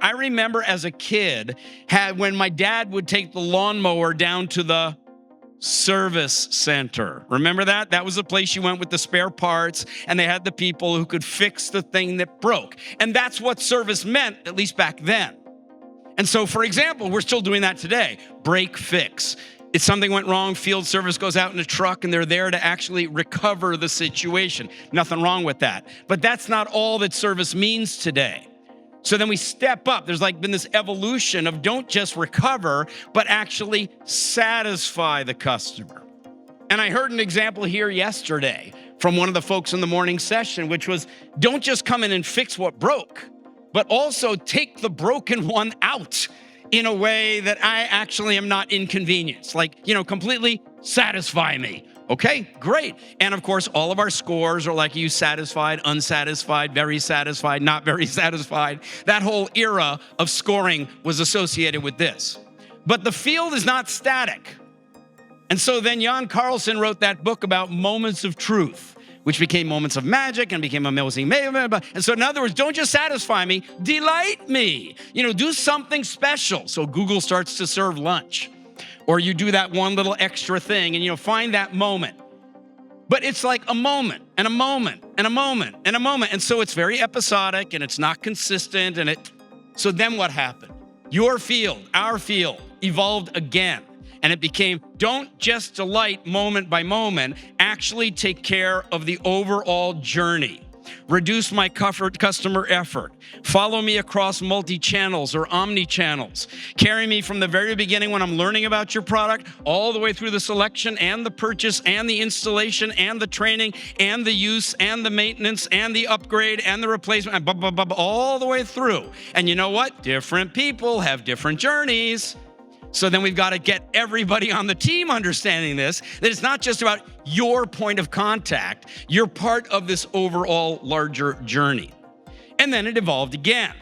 I remember as a kid, when my dad would take the lawnmower down to the service center. Remember that? That was the place you went with the spare parts, and they had the people who could fix the thing that broke. And that's what service meant, at least back then. And so, for example, we're still doing that today. Break fix. If something went wrong, field service goes out in a truck and they're there to actually recover the situation. Nothing wrong with that. But that's not all that service means today. So then we step up. There's been this evolution of don't just recover, but actually satisfy the customer. And I heard an example here yesterday from one of the folks in the morning session, which was don't just come in and fix what broke, but also take the broken one out in a way that I actually am not inconvenienced. Completely satisfy me. Okay, great. And of course, all of our scores are like you satisfied, unsatisfied, very satisfied, not very satisfied. That whole era of scoring was associated with this. But the field is not static. And so then Jan Carlson wrote that book about moments of truth, which became moments of magic and became amazing. And so in other words, don't just satisfy me, delight me. Do something special. So Google starts to serve lunch. Or you do that one little extra thing and find that moment. But it's like a moment and a moment and a moment and a moment. And so it's very episodic and it's not consistent. So then what happened? Your field, our field evolved again. And it became, don't just delight moment by moment, actually take care of the overall journey. Reduce my customer effort. Follow me across multi-channels or omni-channels. Carry me from the very beginning when I'm learning about your product, all the way through the selection and the purchase and the installation and the training and the use and the maintenance and the upgrade and the replacement, all the way through. And you know what? Different people have different journeys. So then we've got to get everybody on the team understanding this, that it's not just about your point of contact. You're part of this overall larger journey. And then it evolved again.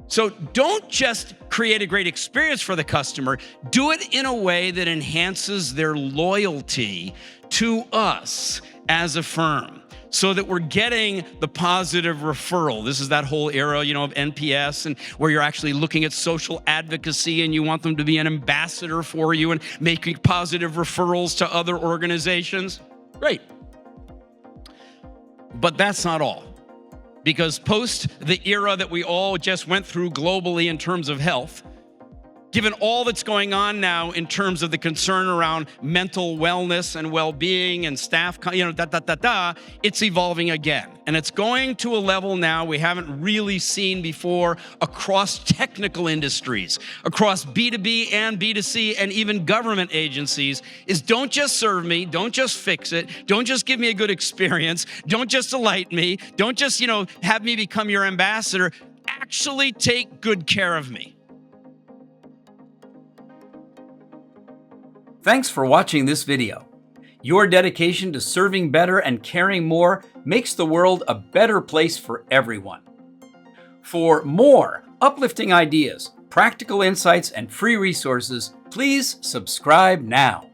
So don't just create a great experience for the customer. Do it in a way that enhances their loyalty to us as a firm, so that we're getting the positive referral. This is that whole era, of NPS, and where you're actually looking at social advocacy and you want them to be an ambassador for you and making positive referrals to other organizations. Great. But that's not all. Because post the era that we all just went through globally in terms of health, given all that's going on now in terms of the concern around mental wellness and well-being and staff, it's evolving again. And it's going to a level now we haven't really seen before across technical industries, across B2B and B2C and even government agencies, is don't just serve me, don't just fix it, don't just give me a good experience, don't just delight me, don't just, have me become your ambassador, actually take good care of me. Thanks for watching this video. Your dedication to serving better and caring more makes the world a better place for everyone. For more uplifting ideas, practical insights, and free resources, please subscribe now.